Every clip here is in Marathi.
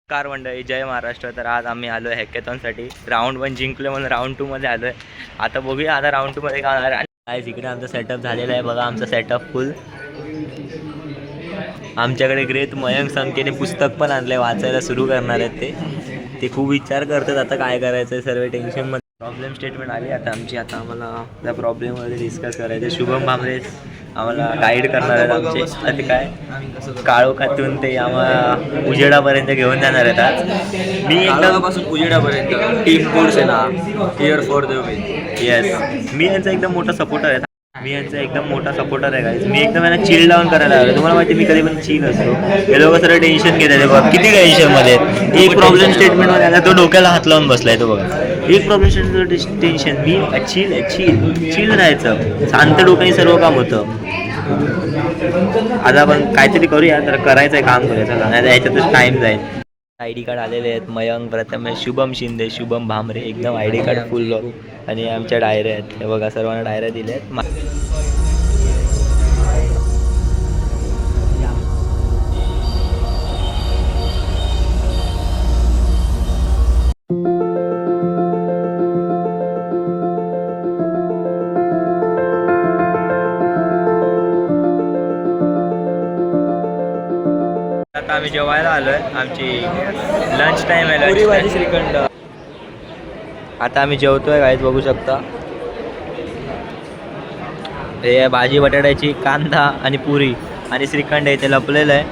कार मंडळी जय महाराष्ट्र. तर आज आम्ही आलो आहे हॅकेथॉनसाठी. राऊंड 1 जिंकलो म्हणून राऊंड 2 मध्ये आलो आहे. आता बघूया आता राऊंड 2 मध्ये काय होणार आहे. आज इकडे आमचा सेटअप झालेला आहे बघा. आमचा सेटअप फुल. आमच्याकडे ग्रेट मयंक संख्येने पुस्तक पण आणले, वाचायला सुरू करणार आहेत ते खूप विचार करतात आता काय करायचं आहे. सर्व टेन्शनमध्ये. प्रॉब्लेम स्टेटमेंट आली आता आमची. आता आम्हाला त्या प्रॉब्लेममध्ये डिस्कस करायचं. शुभम भामरे आम्हाला गाईड करणार आहेत आमचे. आता काय काळोखातून ते आम्हाला उजेडापर्यंत घेऊन जाणार आहेत. आज मी काळोखापासून उजेडापर्यंत टीम कोर्स आहे ना, here for the win. Yes, मी यांचा एकदम मोठा सपोर्टर आहे. मी यांचा एकदम मोठा सपोर्टर आहे गाईज. मी एकदम यांना चिल डाऊन करायला लागलो. तुम्हाला माहिती मी कधी पण चिल असतो. हे लोक सर्व टेन्शन घेतात बघा. किती टेन्शनमध्ये आहेत. एक प्रॉब्लेम स्टेटमेंटमध्ये आला तो डोक्याला हात लावून बसलाय तो बघा. एक प्रॉब्लेम स्टेटमेंट टेन्शन. मी चिल राहायचं. शांत डोक्याने सर्व काम होतं. आता आपण काहीतरी करूया. तर करायचं आहे, काम करायचं नाही तर ह्याच्यातच टाईम जाईल. ID कार्ड आलेले आहेत. मयंक, प्रथमेश, शुभम शिंदे, शुभम भामरे एकदम ID कार्ड फुल. आणि आमच्या डायऱ्या आहेत हे बघा. सर्वांना डायऱ्या दिल्या आहेत. आता आम्ही जेवायला आलोय. आमची लंच टाइम आहे. पुरी भाजी श्रीखंड. आता आम्ही जेवतोय गाईज, बघू शकता. हे भाजी बटाट्याची, कांदा आणि पुरी आणि श्रीखंड आहे ते लपलेलं आहे.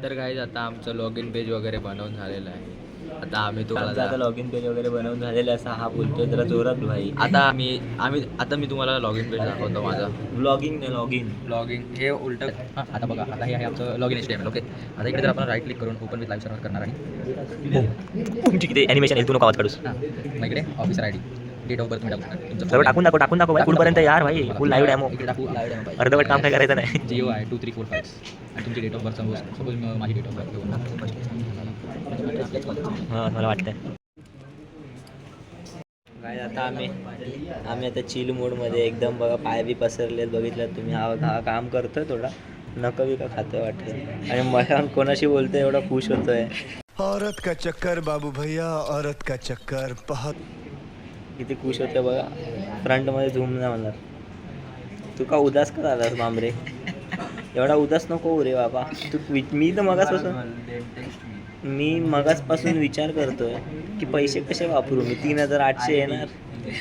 तर गाईज आता आमचं लॉग इन पेज वगैरे बनवून झालेलं आहे. आता आम्ही तुम्हाला आता लॉग इन पेज वगैरे बनवून झालेलं आहे. असं हा बोलतोय जरा जोरात भाई. आता मी तुम्हाला लॉग इन पेज दाखवतो माझा. लॉग इन हे उलट. आता बघा, आता हे आहे आमचं लॉग इन HTML. ओके, आता इकडे जर आपण राईट क्लिक करून ओपन विथ लाईव्ह सर्व्हर करणार आणि तुमची किती ॲनिमेशन आहे तू नको आवाज काढूस. मग इकडे officer ID, date of birth सर्व टाकून दाखव भाई. पुढपर्यंत यार भाई. Full live demo. इकडे टाकू लाईव्ह डेमो. अर्धवट काम काय करायचं नाही. GO आहे 2345 आणि तुमची डेट ऑफ बर्थ सपोज माझी डेट ऑफ बर्थ घेऊन. हां, मला वाटतंय काय. आता आम्ही आता चिल मोडमध्ये एकदम बघा. पाय बी पसरलेत बघितलं तुम्ही. हा काम करतोय थोडा नकवी का खातोय वाटतं. आणि मला कोणाशी बोलतोय एवढा खुश होतोय. औरत का चक्कर बाबू भैया, औरत का चक्कर. बहुत किती खुश होते बघा. फ्रंटमध्ये झूम नाही म्हणणार. तू का उदास का झालास मामरे. एवढा उदास नको रे बाबा तू. मी मगाचपासून विचार करतोय की पैसे कसे वापरू. मी 3800 येणार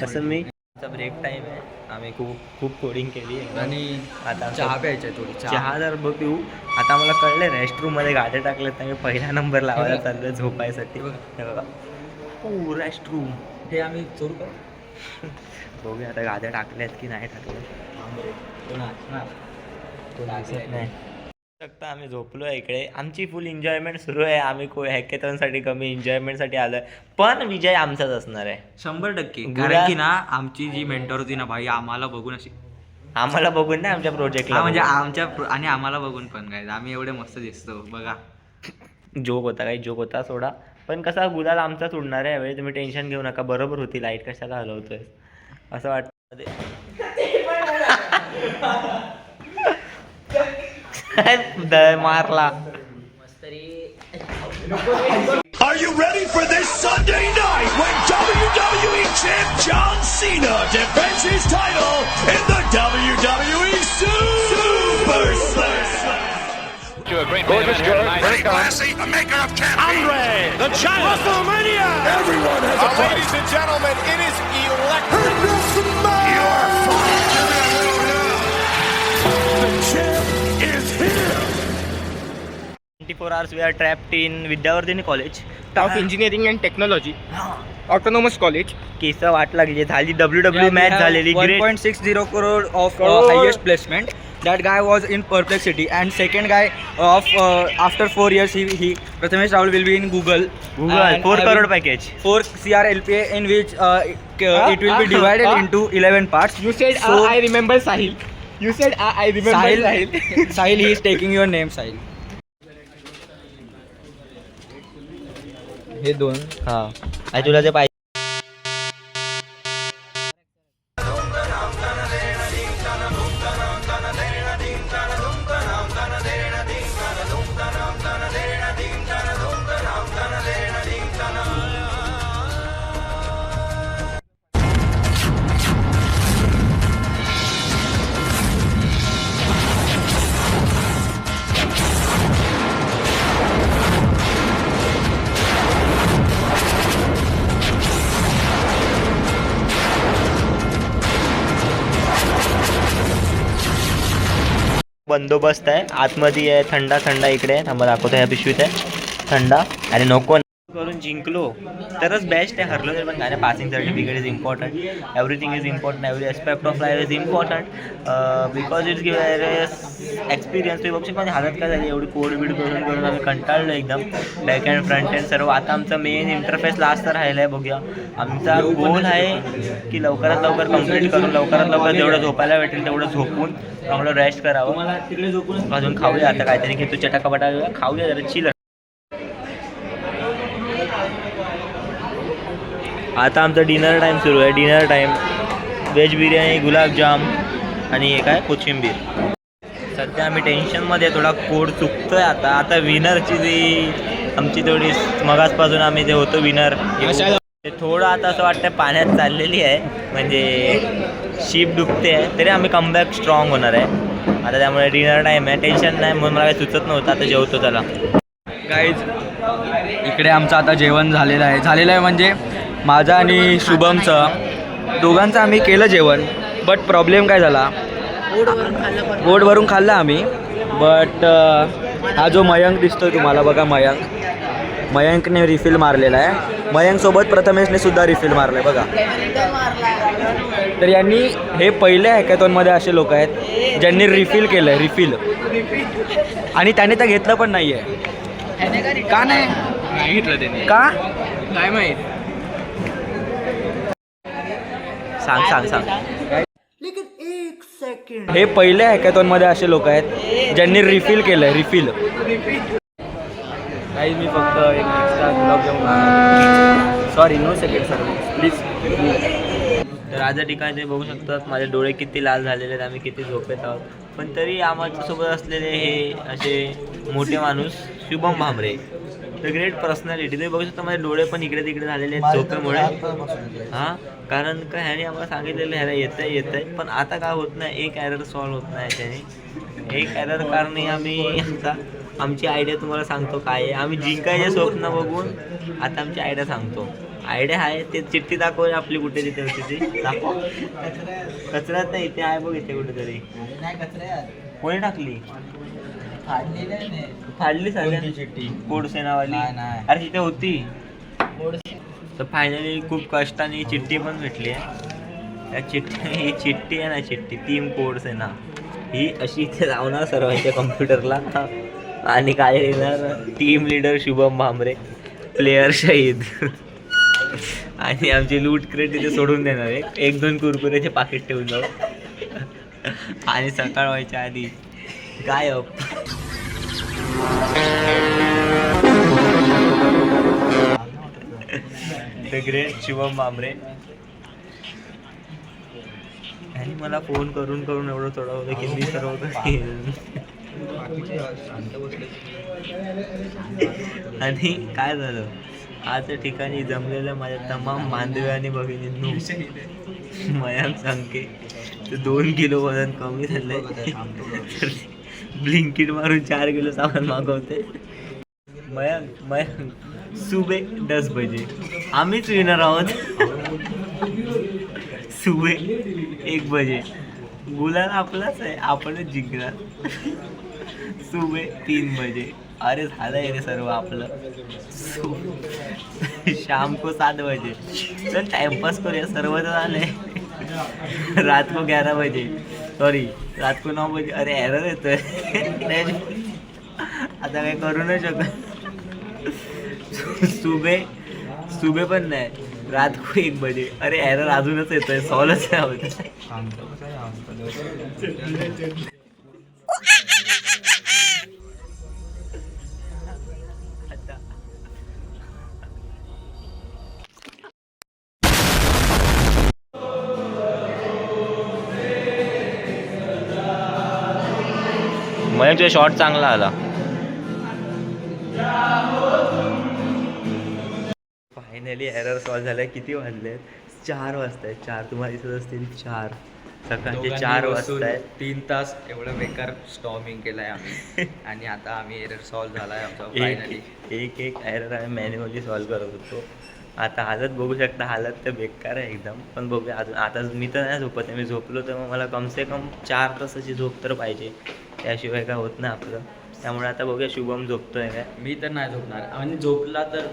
असं. मी ब्रेक टाईम आहे. आम्ही खूप कोडिंग केली आणि आता चहा प्यायचा आहे थोडी. चहा जर पिऊ. आता मला कळलं रेस्टरूममध्ये गाड्या टाकल्यात. तर मी पहिला नंबर लावायला चाललोय झोपायसाठी. हे बघा रेस्टरूम. हे आम्ही चोरू का बघूया आता गाड्या टाकल्यात की नाही टाकल्यात. नाही शकता. आम्ही झोपलो आहे इकडे. आमची फुल एन्जॉयमेंट सुरू आहे. आम्ही हॅकेथॉनसाठी कमी एन्जॉयमेंटसाठी आलोय. पण विजय आमचाच असणार आहे 100%. कारण की ना आमची जी मेंटर होती ना भाई, आम्हाला बघून नाही आमच्या प्रोजेक्टला म्हणजे आणि आम्हाला बघून पण काय आम्ही एवढे मस्त दिसतो बघा. जोक होता सोडा. पण कसा गुलाल आमचाच उडणार आहे यावेळी. तुम्ही टेन्शन घेऊ नका. बरोबर होती. लाईट कशाला हलवतोय असं वाटतं. मारला. Are you ready for this Sunday night when WWE champ John Cena defends his title in the WWE Super Slam? Gorgeous George, very classy, the maker of champions. Andre, the giant. WrestleMania. Everyone has a price. Ladies and gentlemen, it is electric. You're the champ is here. 24 hours we are trapped in Vidyavardhini College of Engineering and Technology, Autonomous College. केस वाट लागली. झाली WWE मॅच झालेली. 1.60 crore of highest placement. That guy was in perplexity, and second guy after 4 years he Prathamesh Rahul will be in Google 4 crore package. 4 CR LPA in which it will be divided into 11 parts. You said So, I remember Sahil. You said I remember Sahil. Sahil, he is taking your name, Sahil. हे दोन. हां आणि तुला जे पाहिजे बंदोबस्त आहे. आतमध्ये आहे थंडा थंडा इकडे आहे. थांबा दाखवतो, ह्या पिशवीत आहे थंडा. आणि नको करून जिंकलो तरच बेस्ट आहे. हरलो तरी पण काय नाही. Passing certificate is important. Everything is important. Every aspect of life is important because it's give experience. तुम्ही बघू शकता हालत काय झाली. एवढी कोड बीड करून करून आम्ही कंटाळलो एकदम. Back and front and serve. आता आमचं मेन इंटरफेस लास्ट राहिलं आहे. बघूया. आमचा गोल आहे की लवकरात लवकर कंप्लीट करून लवकरात लवकर जेवढं झोपायला भेटेल तेवढं झोपून चांगलं रेस्ट करावं. मला तिकडे झोपून अजून खाऊया आता काहीतरी की तू चटाकापटा खाऊया जरा चिल. आता आमचा डिनर टाईम सुरू आहे. डिनर टाईम व्हेज बिर्याणी, गुलाबजाम आणि हे काय कोशिंबीर. सध्या आम्ही टेन्शनमध्ये थोडा कोड चुकतोय. आता विनरची जी आमची थोडी मगासपासून आम्ही जे होतो विनर ते थोडं आता असं वाटतं पाण्यात चाललेली आहे. म्हणजे शीप डुबते आहे तरी आम्ही कमबॅक स्ट्रॉंग होणार आहे. आता त्यामुळे डिनर टाईम आहे. टेन्शन नाही म्हणून मला काही सुचत नव्हतं. आता जेवतो त्याला. गाईज इकडे आमचं आता जेवण झालेलं आहे म्हणजे माझं आणि शुभमचं दोघांचं आम्ही केलं जेवण. बट प्रॉब्लेम काय झाला, पोट भरून खाल्लं आम्ही. बट हा जो मयंक दिसतोय तुम्हाला बघा, मयंकने रिफिल मारलेला आहे. मयंकसोबत प्रथमेशने सुद्धा रिफिल मारलं आहे बघा. तर यांनी हे पहिले हॅकॅथॉनमध्ये असे लोक आहेत ज्यांनी रिफिल केलं आहे. रिफिल आणि त्याने तर घेतलं पण नाही आहे. का नाही घेतलं त्याने? का काय माहीत. सांग. हे पहिले हॅकॅथॉनमध्ये असे लोक आहेत ज्यांनी रिफिल केलं आहे. रिफिल काही मी फक्त एक extra gulab jamun. Sorry no second sir please. तर आज या ठिकाणी ते बघू शकतात माझे डोळे किती लाल झालेले आहेत. आम्ही किती झोपेत आहोत. पण तरी आमच्यासोबत असलेले हे असे मोठे माणूस Shubham Bhamre, the great personality. तुम्ही बघू शकता माझे डोळे पण इकडे तिकडे झालेले आहेत झोपेमुळे. हां, कारण का ह्याने आम्हाला सांगितलेलं ह्याला येतं आहे पण आता काय होत नाही. एक एरर सॉल्व्ह होत नाही त्याने. एक एरर कारणे आम्ही आता आमची आयडिया तुम्हाला सांगतो काय आहे. आम्ही जिंकायचे स्वप्न बघून आता आमची आयडिया सांगतो. आयडिया आहे ते चिठ्ठी दाखव आपली कुठे तिथे होती ती दाखव. कचऱ्यात नाही, इथे आहे बघ इथे कुठेतरी. कोणी टाकली? फाडली सगळ्यांनी चिठ्ठी कोडसेनावाली. अरे तिथे होती. तर फायनली खूप कष्टाने ही चिठ्ठी पण भेटली आहे. ही चिठ्ठी आहे ना, चिठ्ठी टीम कोडसेना ही अशी इथे लावणार सर्वांच्या कम्प्युटरला. आणि काय लिहिणार, team leader Shubham Bhamre, player शहीद. आणि आमची लूट क्रेट इथे सोडून देणार आहे. 1-2 कुरकुरेचे पाकिट ठेवून जाऊ. आणि सकाळ व्हायच्या आधी गायब. The great Shubham Bhamre. आणि मला फोन करून करून एवढं थोडं होतं की मी सर्व आणि काय झालं आज या ठिकाणी जमलेल्या माझ्या तमाम बांधव्य आणि भगिनींनो मयंक सांगते तर 2 किलो वजन कमी झालंय. ब्लिंकिट मारून 4 किलो सामान मागवते. मयंक सुबे 10 बजे आम्हीच विनर आहोत. सुबे 1 बजे गुलाल आपलाच आहे, आपणच जिंकणार. सुबे 3 बजे अरे झालंय रे सर्व आपलं. शाम को 7 बजे चल टाइमपास करूया. सर्व तर झालंय. रात को 11 बजे सॉरी रात को 9 बजे. अरे एरर येतोय. आता काही करू नाही शकत. सुबे पण नाही. रात को 1 बजे. अरे एरर अजूनच येतोय. सॉल्वच नाही होत. मयंकचा शॉट चांगला आला. फायनली एरर सॉल्व झालाय. किती वाजले? 4 वाजताय. 4 तुम्हाला दिसत असतील. 4 सकाळचे 4 वाजताय. 3 तास एवढं बेकार स्टॉर्मिंग केलंय आम्ही. आणि आता आम्ही एरर सॉल्व झालाय आमचा फायनली. एक एरर आम्ही मॅन्युअली सॉल्व करत होतो. आता हालत बघू शकता. हालत तर बेकार आहे एकदम. पण बघूया अजून. आता मी तर नाही झोपत आहे. मी झोपलो तर मग मला कमसे कम 4 तासाची झोप तर पाहिजे. त्याशिवाय काय होत नाही आपलं. त्यामुळे आता बघूया शुभम झोपतोय काय. मी तर नाही झोपणार आणि झोपला तर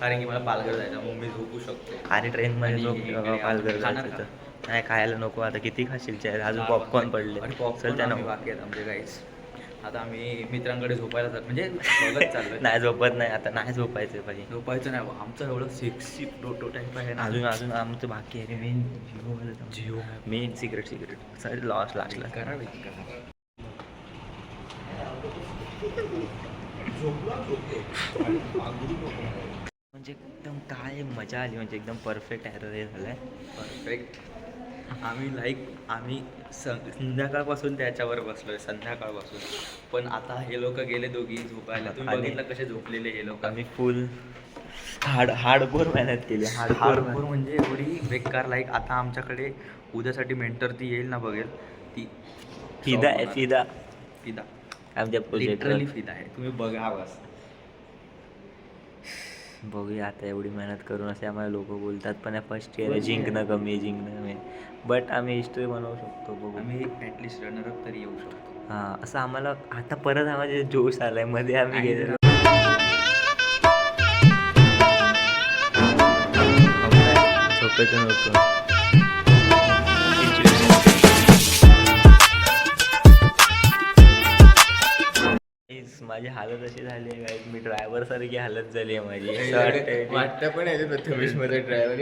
कारण की मला पालघर जायचं मग मी झोपू शकतो. आणि ट्रेनमध्ये आणि झोप इकडे पालघर खाणार जायचं का? तर नाही खायला नको आता. किती खाशील चाय, अजून पॉपकॉर्न पडले. आणि चल पॉपकॉर्न त्यांना आम्ही बाकी आहेत आमचे गाईच. आता आम्ही मित्रांकडे झोपायला जात म्हणजे बघत चाललोय. नाही झोपत नाही आता, नाही झोपायचं पाहिजे. झोपायचं नाही आमचं एवढं सेक्सी प्रोटोटाईप आहे ना. अजून आमचं बाकी आहे रे main Jio main secret sir लास्टला करावे म्हणजे एकदम काय मजा आली. म्हणजे एकदम परफेक्ट ॲरर हे झालंय. परफेक्ट. आम्ही संध्याकाळपासून त्याच्यावर बसलोय संध्याकाळपासून. पण आता हे लोक गेले दोघी झोपायला. तुम्ही आणि- बघितलं कसे झोपलेले हे लोक. आम्ही फुल हार्डकोर मेहनत केली. हार्डकोर म्हणजे एवढी बेकार. लाईक आता आमच्याकडे उद्यासाठी मेंटर ती येईल ना बघेल ती फिदा आहे फिदा फिदा आमच्या लिटरली प्रोजेक्ट. फिदा आहे. तुम्ही बघा बस. बघूया आता एवढी मेहनत करून असे आम्हाला लोक बोलतात. पण फर्स्ट इयर आहे, जिंकणं कमी आहे, जिंकणं कमी आहे. बट आम्ही हिस्ट्री बनवू शकतो. बघू आम्ही ॲटलिस्ट रनरअप तरी येऊ शकतो. हां असं आम्हाला आता परत आम्हाला जोश आलाय. मध्ये आम्ही गेलेलो झोपेतून होतो. माझी हालत अशी झाली आहे काय, मी ड्रायव्हर सारखी हालत झाली आहे माझी. असं वाटतंय वाटतं पण आहे प्रथमेश मध्ये ड्रायव्हर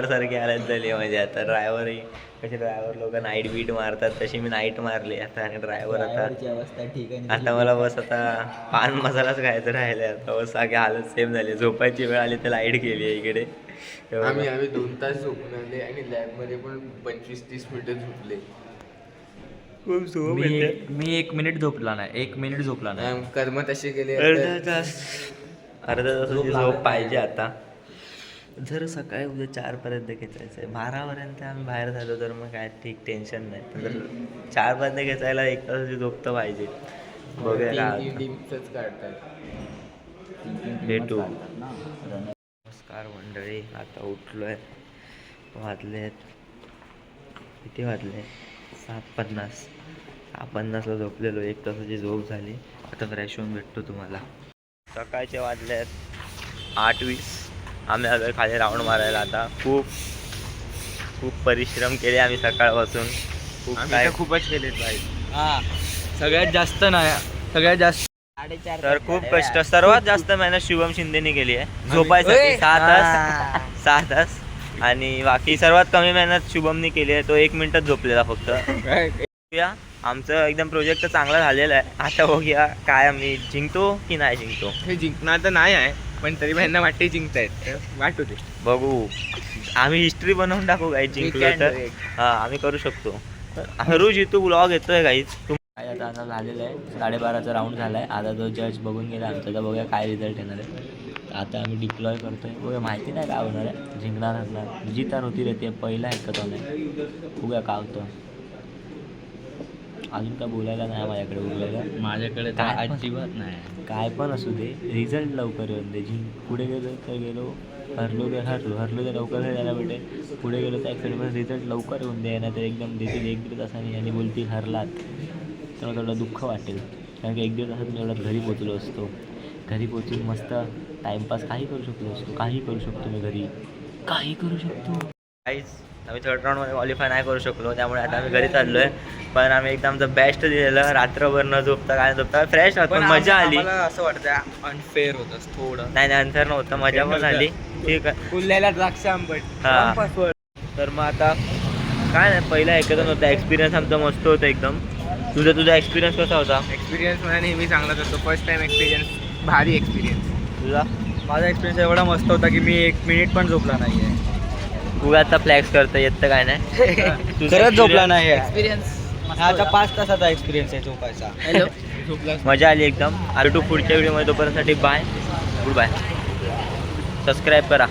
सारखी हालत झाली आहे माझी आता. ड्रायव्हरही कसे ड्रायव्हर लोक नाईट बीट मारतात तशी मी नाईट मारली आता. आणि ड्रायव्हर आता मला बस आता पान मसालाच खायचं राहिलं आता. बस सगळी हालत सेम झाली. झोपायची वेळ आली तर लाईट गेली आहे इकडे. आम्ही 2 तास झोपून आले आणि लॅबमध्ये पण 25-30 मिनिटं झोपले. खूप झोप येते. मी 1 मिनिट झोपला नाही. 1 मिनिट झोपला नाही. कर्म तसे गेले. अर्धा तासाची झोप पाहिजे आता. जर सकाळी उद्या 4पर्यंत खेचायचं आहे, 12पर्यंत आम्ही बाहेर झालो तर मग काय ठीक, टेन्शन नाही. पण जर 4पर्यंत खेचायला 1 तासाची झोप तर पाहिजे. बघूया काय टीमच काढतात. भेटू. नमस्कार मंडळी, आता उठलोय. वाजलेत किती वाजले 7:50. 6:50ला झोपलेलो. 1 तासाची झोप झाली. आता फ्रेश होऊन भेटतो तुम्हाला. सकाळचे वाजले आहेत 8:20. आम्ही आलो खाली राऊंड मारायला. आता खूप परिश्रम केले आम्ही सकाळपासून. खूपच केलेत भाई. हां सगळ्यात जास्त नाही, सगळ्यात जास्त तर खूप कष्ट. सर्वात जास्त मेहनत शुभम शिंदेने केली आहे झोपायसाठी. 6 तास. आणि बाकी सर्वात कमी मेहनत शुभमने केली आहे. तो 1 मिनिटात झोपलेला फक्त. बघूया आमचं एकदम प्रोजेक्ट चांगला झालेला आहे. आता बघूया काय आम्ही जिंकतो की नाही जिंकतो. हे जिंकणार तर नाही आहे पण तरी यांना वाटते जिंकतायत. वाटू दे बघू. आम्ही हिस्ट्री बनवून टाकू काही जिंकलो तर. हां आम्ही करू शकतो. हरू जितू ब्लॉग येतोय काहीच. काय आता झालेलं आहे 12:30चा राऊंड झाला आहे. आता तो जज बघून गेला आमचा. तर बघूया काय रिझल्ट येणार आहे. आता आम्ही डिप्लॉय करतोय. बघूया माहिती नाही काय होणार आहे. जिंकणार हरणार जी तर होती रे ते पहिला ऐकतो नाही. बघूया काय होतं. अजून काय बोलायला नाही माझ्याकडे. बोलायला माझ्याकडे तर अजिबात नाही. काय पण असू दे रिझल्ट लवकर येऊन दे. पुढे गेलो तर गेलो, हरलो तर लवकर जायला भेटेल. पुढे गेलो तर ॲक्सिडेंट रिझल्ट लवकर येऊन दे. नाही तर एकदम देतील 1-1.5 तासांनी आणि बोलतील हरलात तर थोडं दुःख वाटेल. कारण की 1-1.5 तासात मी एवढ्यात घरी पोचलो असतो. घरी पोचून मस्त टाईमपास काही करू शकलो असतो. काही करू शकतो मी घरी, काही करू शकतो. काहीच आम्ही 3rd राऊंडमध्ये क्वालिफाय नाही करू शकलो. त्यामुळे आता आम्ही घरी चाललो आहे. पण आम्ही एकदम द बेस्ट दिलेलं. रात्रभर न झोपता काय झोपता फ्रेश राहतो. पण मजा आली. मला असं वाटतं अनफेअर होतं थोडं. नाही अंतर नव्हतं. मजा पण आली. ठीक आहे. फुलल्याला द्राक्ष आंबट. हां तर मग आता काय नाही पहिला एकदा नव्हता. एक्सपिरियन्स आमचा मस्त होता एकदम. तुझा एक्सपिरियन्स कसा होता. एक्सपिरियन्स मला नेहमी चांगलाच असतो. फर्स्ट टाइम एक्सपिरियन्स भारी एक्सपिरियन्स. तुझा माझा एक्सपिरियन्स एवढा मस्त होता की मी 1 मिनिट पण झोपला नाही आहे. उगा आता फ्लॅक्स करता येत तर काय नाही. खरंच झोपला नाही आहे. आता 5 तासाचा एक्सपिरियन्स आहे झोपायचा. मजा आली एकदम. आलो टू पुढच्या व्हिडिओमध्ये. तोपर्यंतसाठी बाय. Good bye. सबस्क्राईब करा.